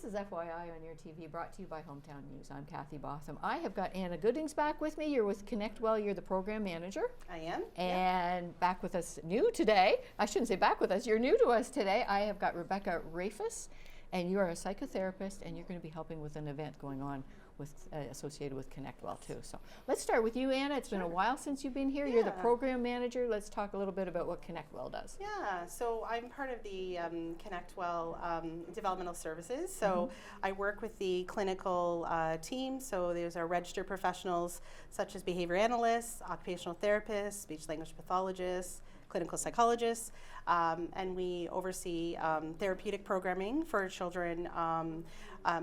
This is FYI on your TV, brought to you by Hometown News. I'm Kathy Botham. I have got Anna Goodings back with me. You're with ConnectWell. You're the program manager. I am. And back with us new today. I shouldn't say back with us. You're new to us today. I have got Rebecca Rafus, and you are a psychotherapist, and you're going to be helping with an event going on with associated with ConnectWell too. So let's start with you, Anna. It's been a while since you've been here. You're the program manager. Let's talk a little bit about what ConnectWell does. Yeah, so I'm part of the ConnectWell developmental services. So I work with the clinical team. So there's our registered professionals such as behavior analysts, occupational therapists, speech language pathologists, clinical psychologists, and we oversee therapeutic programming for children.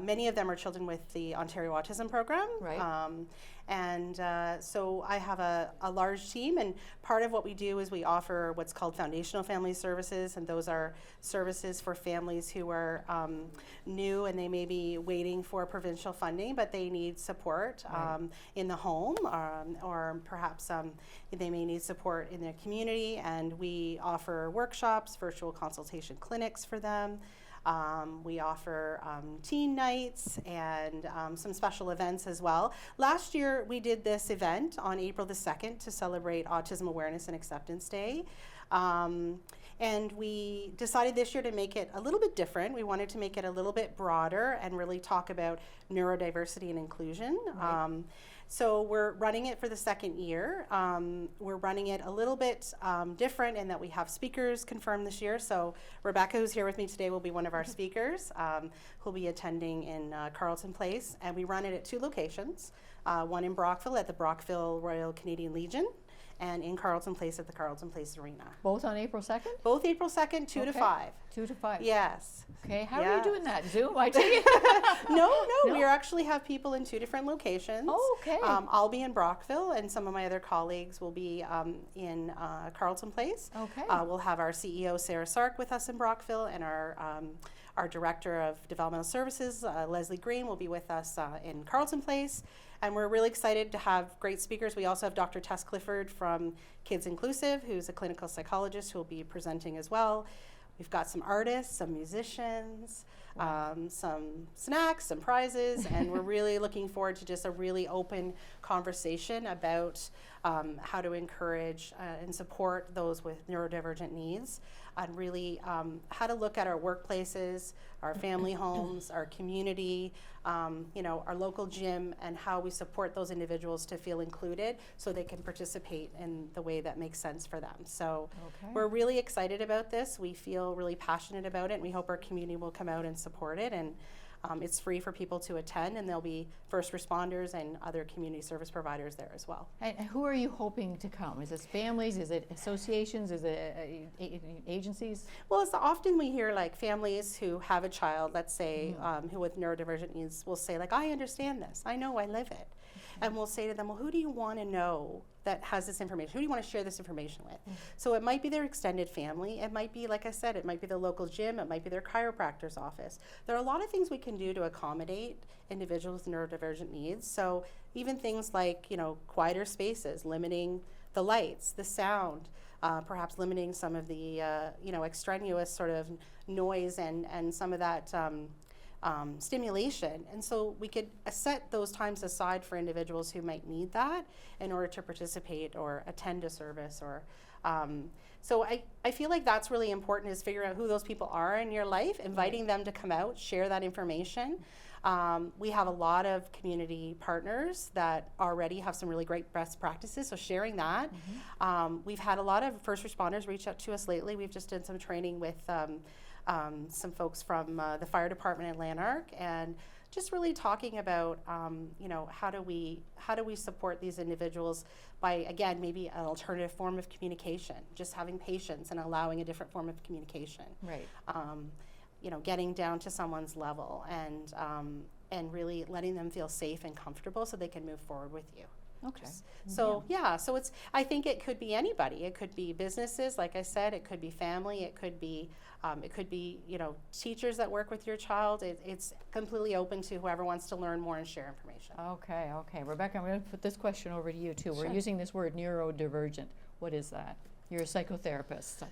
Many of them are children with the Ontario Autism Program. Right. So I have a large team, and part of what we do is we offer what's called foundational family services, and those are services for families who are new and they may be waiting for provincial funding, but they need support in the home, or perhaps they may need support in their community, and we offer workshops, virtual consultation clinics for them. We offer teen nights and some special events as well. Last year we did this event on April the 2nd to celebrate Autism Awareness and Acceptance Day. And we decided this year to make it a little bit different. We wanted to make it a little bit broader and really talk about neurodiversity and inclusion. Right. So we're running it for the second year. We're running it a little bit different in that we have speakers confirmed this year. So Rebecca, who's here with me today, will be one of our speakers who'll be attending in Carleton Place. And we run it at 2 locations, one in Brockville at the Brockville Royal Canadian Legion, and in Carleton Place at the Carleton Place Arena. Both on April 2nd? Both April 2nd, 2 to 5. 2 to 5. Yes. Okay, how are you doing that? Zoom, I take it? No, we actually have people in 2 different locations. Oh, okay. I'll be in Brockville, and some of my other colleagues will be in Carleton Place. Okay. We'll have our CEO, Sarah Sark, with us in Brockville, and our Director of Developmental Services, Leslie Green, will be with us in Carleton Place. And we're really excited to have great speakers. We also have Dr. Tess Clifford from Kids Inclusive, who's a clinical psychologist who will be presenting as well. We've got some artists, some musicians, some snacks, some prizes, and we're really looking forward to just a really open conversation about how to encourage and support those with neurodivergent needs, and really how to look at our workplaces, our family homes, our community, our local gym, and how we support those individuals to feel included so they can participate in the way that makes sense for them. So we're really excited about this. We feel really passionate about it, and we hope our community will come out and support it. And it's free for people to attend, and there'll be first responders and other community service providers there as well. And who are you hoping to come? Is it families? Is it associations? Is it agencies? Well, it's often we hear like families who have a child, let's say, who with neurodivergent needs will say like, I understand this, I know, I live it. And we'll say to them, well, who do you want to know that has this information? Who do you want to share this information with? So it might be their extended family. It might be, like I said, it might be the local gym. It might be their chiropractor's office. There are a lot of things we can do to accommodate individuals with neurodivergent needs. So even things like, quieter spaces, limiting the lights, the sound, perhaps limiting some of the, extraneous sort of noise and some of that stimulation. And so we could set those times aside for individuals who might need that in order to participate or attend a service. Or so I feel like that's really important, is figuring out who those people are in your life, inviting them to come out, share that information. We have a lot of community partners that already have some really great best practices, so sharing that. We've had a lot of first responders reach out to us lately. We've just done some training with some folks from the fire department in Lanark, and just really talking about how do we support these individuals by, again, maybe an alternative form of communication, just having patience and allowing a different form of communication. Right. Getting down to someone's level and really letting them feel safe and comfortable so they can move forward with you. Okay. So it's, I think it could be anybody. It could be businesses, like I said. It could be family. It could be teachers that work with your child. It's completely open to whoever wants to learn more and share information. Okay. Rebecca, I'm going to put this question over to you too. Sure. We're using this word neurodivergent. What is that? You're a psychotherapist.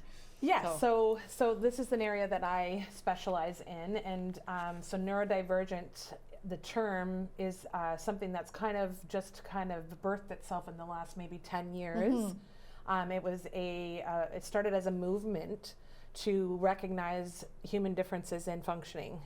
Yeah, so this is an area that I specialize in, and so neurodivergent, the term is something that's kind of birthed itself in the last maybe 10 years. It started as a movement to recognize human differences in functioning.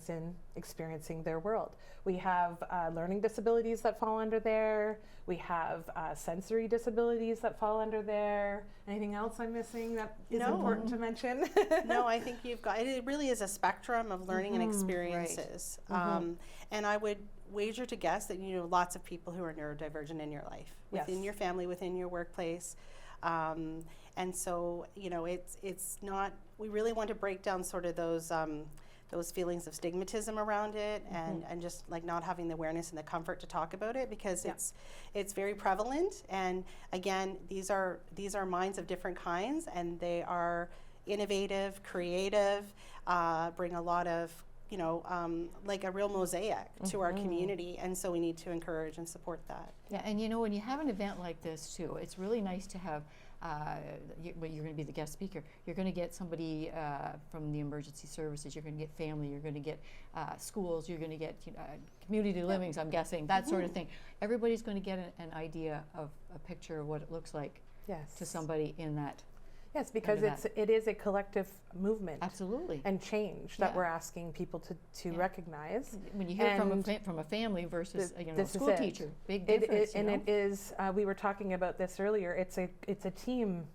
In experiencing their world. We have learning disabilities that fall under there. We have sensory disabilities that fall under there. Anything else I'm missing that is important to mention? No, I think you've got it. Really is a spectrum of learning and experiences. Right. And I would wager to guess that you know lots of people who are neurodivergent in your life, within your family, within your workplace. And so, you know, it's not, we really want to break down sort of those feelings of stigmatism around it, and just like not having the awareness and the comfort to talk about it, because it's very prevalent. And again, these are minds of different kinds, and they are innovative, creative, bring a lot of, you know, like a real mosaic to our community, and so we need to encourage and support that. Yeah, and you know, when you have an event like this too, it's really nice to have, you're going to be the guest speaker. You're going to get somebody from the emergency services, you're going to get family, you're going to get schools, you're going to get community livings, I'm guessing, that sort of thing. Everybody's going to get an idea of a picture of what it looks like to somebody in that. Yes, because it is a collective movement. Absolutely. And change that we're asking people to recognize. When you hear from a family versus a school teacher, big difference. It is. We were talking about this earlier. It's a team,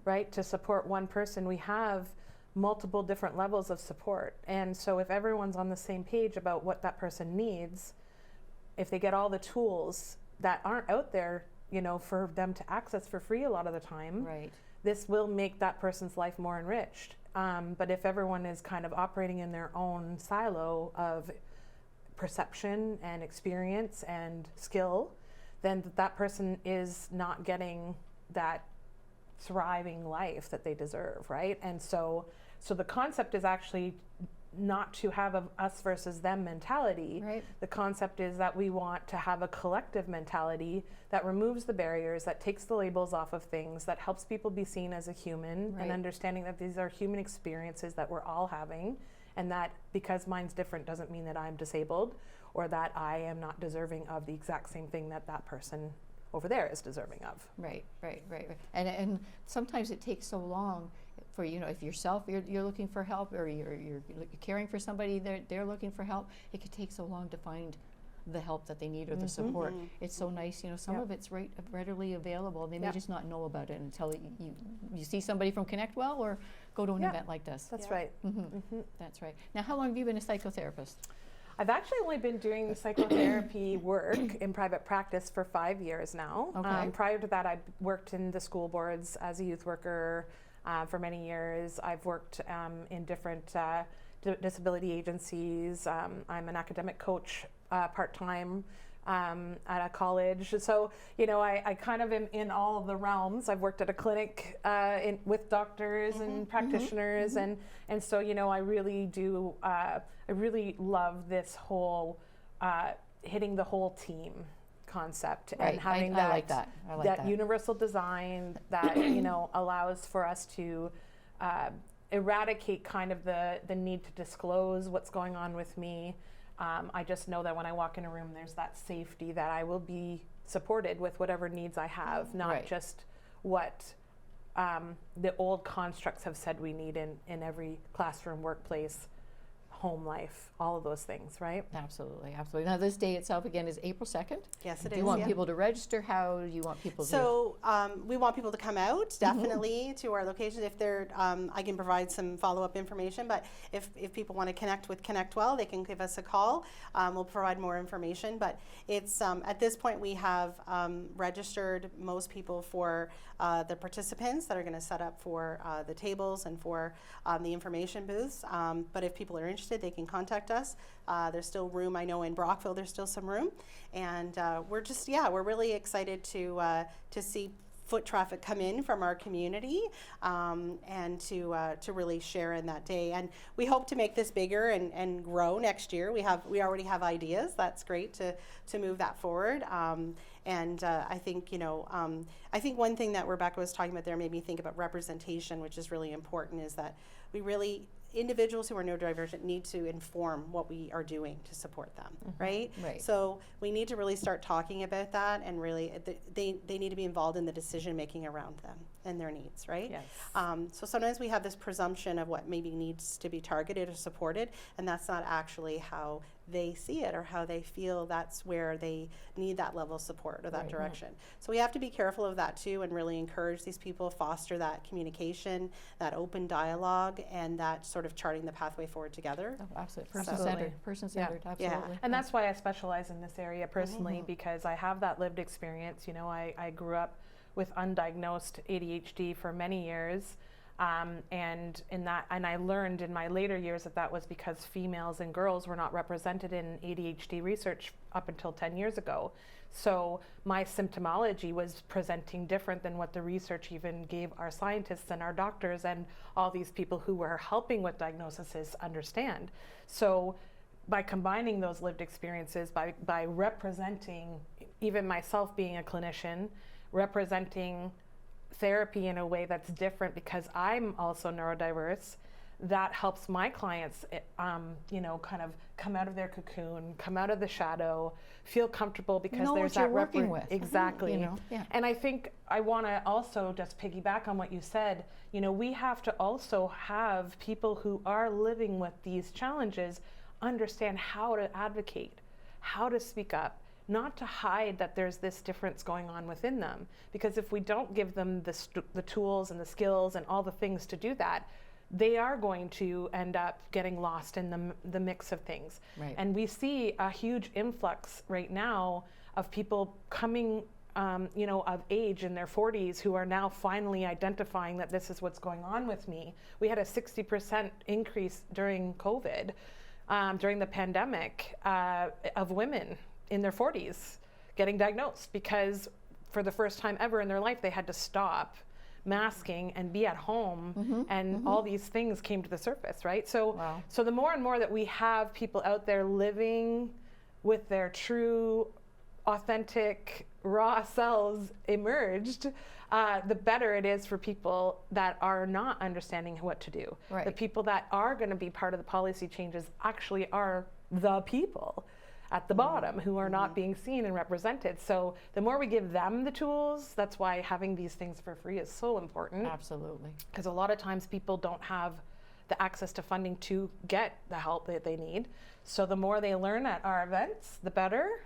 right? To support one person, we have multiple different levels of support, and so if everyone's on the same page about what that person needs, if they get all the tools that aren't out there, you know, for them to access for free a lot of the time. Right. This will make that person's life more enriched. But if everyone is kind of operating in their own silo of perception and experience and skill, then that person is not getting that thriving life that they deserve, right? And so the concept is actually not to have a us versus them mentality. Right. The concept is that we want to have a collective mentality that removes the barriers, that takes the labels off of things, that helps people be seen as a human, and understanding that these are human experiences that we're all having, and that because mine's different doesn't mean that I'm disabled or that I am not deserving of the exact same thing that that person over there is deserving of. Right. And sometimes it takes so long for, you know, if yourself, you're looking for help, or you're caring for somebody, they're looking for help, it could take so long to find the help that they need or the support. It's so nice, you know, some of it's readily available. They may just not know about it until you see somebody from ConnectWell or go to an event like this. That's right. That's right. Now, how long have you been a psychotherapist? I've actually only been doing psychotherapy work in private practice for 5 years now. Okay. Prior to that, I worked in the school boards as a youth worker for many years. I've worked in different disability agencies. I'm an academic coach part-time at a college. So, you know, I kind of am in all of the realms. I've worked at a clinic with doctors and practitioners, and so, you know, I really do, I really love this whole hitting the whole team concept Right. and having I like that. I like that. universal design that allows for us to eradicate kind of the need to disclose what's going on with me. I just know that when I walk in a room, there's that safety that I will be supported with whatever needs I have, not Right. just what the old constructs have said we need in every classroom, workplace, home life, all of those things, right? Absolutely, absolutely. Now, this day itself again is April 2nd. Yes, it Do is. you want yeah. people to register? How do you want people to? So we want people to come out definitely to our location. If they're, I can provide some follow-up information. But if people want to connect with ConnectWell, they can give us a call. We'll provide more information. But it's at this point we have registered most people for the participants that are going to set up for the tables and for the information booths. But if people are interested, they can contact us. There's still room. I know in Brockville there's still some room, and we're really excited to see foot traffic come in from our community, and to really share in that day. And we hope to make this bigger and grow next year. We already have ideas. That's great to move that forward. I think one thing that Rebecca was talking about there made me think about representation, which is really important, is that individuals who are neurodivergent need to inform what we are doing to support them, right? Right. So we need to really start talking about that, and really they need to be involved in the decision making around them and their needs, right? Yes. So sometimes we have this presumption of what maybe needs to be targeted or supported, and that's not actually how they see it or how they feel that's where they need that level of support or that direction. So we have to be careful of that too, and really encourage these people, foster that communication, that open dialogue, and that sort of charting the pathway forward together. Oh, absolutely. Absolutely. Person-centered, absolutely. And that's why I specialize in this area personally, because I have that lived experience. I grew up with undiagnosed ADHD for many years. And I learned in my later years that was because females and girls were not represented in ADHD research up until 10 years ago. So my symptomology was presenting different than what the research even gave our scientists and our doctors and all these people who were helping with diagnoses understand. So by combining those lived experiences, by representing, even myself being a clinician, representing therapy in a way that's different because I'm also neurodiverse, that helps my clients, kind of come out of their cocoon, come out of the shadow, feel comfortable because know there's what you're that working with. Exactly. Yeah. And I think I want to also just piggyback on what you said. We have to also have people who are living with these challenges understand how to advocate, how to speak up, not to hide that there's this difference going on within them. Because if we don't give them the tools and the skills and all the things to do that, they are going to end up getting lost in the mix of things. Right. And we see a huge influx right now of people coming of age in their 40s who are now finally identifying that this is what's going on with me. We had a 60% increase during COVID, during the pandemic, of women in their 40s getting diagnosed because for the first time ever in their life they had to stop masking and be at home, and all these things came to the surface, right? So so the more and more that we have people out there living with their true, authentic, raw selves emerged, the better it is for people that are not understanding what to do. Right. The people that are going to be part of the policy changes actually are the people at the bottom who are not being seen and represented. So the more we give them the tools, that's why having these things for free is so important. Absolutely. Because a lot of times people don't have the access to funding to get the help that they need. So the more they learn at our events, the better,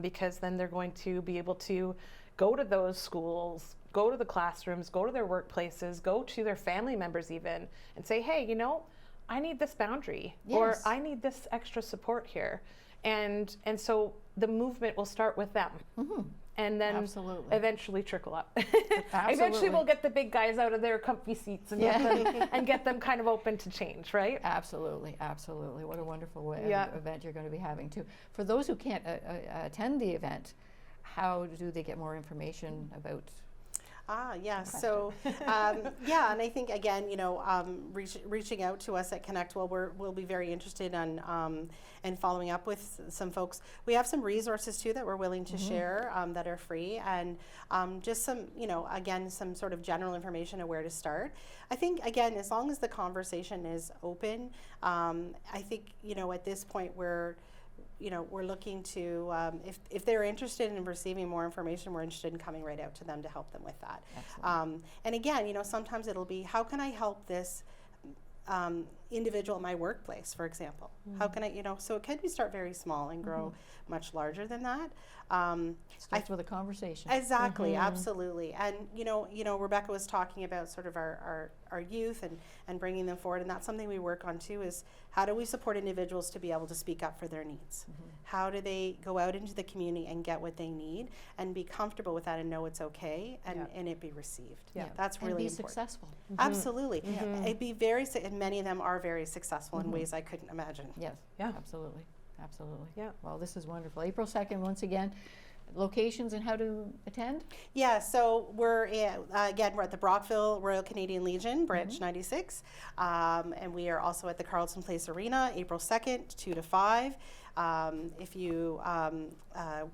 because then they're going to be able to go to those schools, go to the classrooms, go to their workplaces, go to their family members even, and say, hey, I need this boundary, or Yes. I need this extra support here. And so the movement will start with them, and then Absolutely. eventually trickle up. Absolutely. Eventually we'll get the big guys out of their comfy seats and get them kind of open to change, right? Absolutely, absolutely. What a wonderful event you're going to be having too. For those who can't attend the event, how do they get more information about? Yes. So, yeah, and I think again, reaching out to us at ConnectWell, we'll be very interested in following up with some folks. We have some resources too that we're willing to share that are free, and just some, again, some sort of general information of where to start. I think again, as long as the conversation is open, I think at this point we're looking to, if they're interested in receiving more information, we're interested in coming right out to them to help them with that. And again, sometimes it'll be, how can I help this individual in my workplace, for example? How can I, so it can start very small and grow much larger than that. Starts with a conversation. Exactly, absolutely. And Rebecca was talking about sort of our youth and bringing them forward, and that's something we work on too, is how do we support individuals to be able to speak up for their needs? How do they go out into the community and get what they need and be comfortable with that and know it's okay and it be received? That's really and be important. Successful. Absolutely. It'd be and many of them are very successful in ways I couldn't imagine. Yes, Yeah. absolutely. Absolutely. Yeah. Well, this is wonderful. April 2nd, once again, locations and how to attend? Yeah, so we're again, we're at the Brockville Royal Canadian Legion, Branch 96, and we are also at the Carleton Place Arena, April 2nd, 2 to 5. If you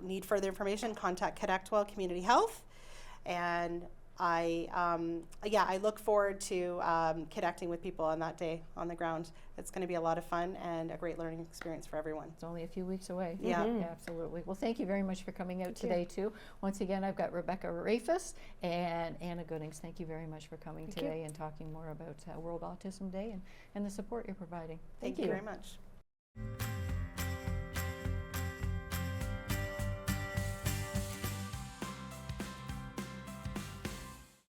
need further information, contact ConnectWell Community Health, and I look forward to connecting with people on that day on the ground. It's going to be a lot of fun and a great learning experience for everyone. It's only a few weeks away. Yeah. Absolutely. Well, thank you very much for coming out today, too. Once again, I've got Rebecca Rafus and Anna Goodings. Thank you very much for coming today and talking more about World Autism Day and the support you're providing. Thank you very much.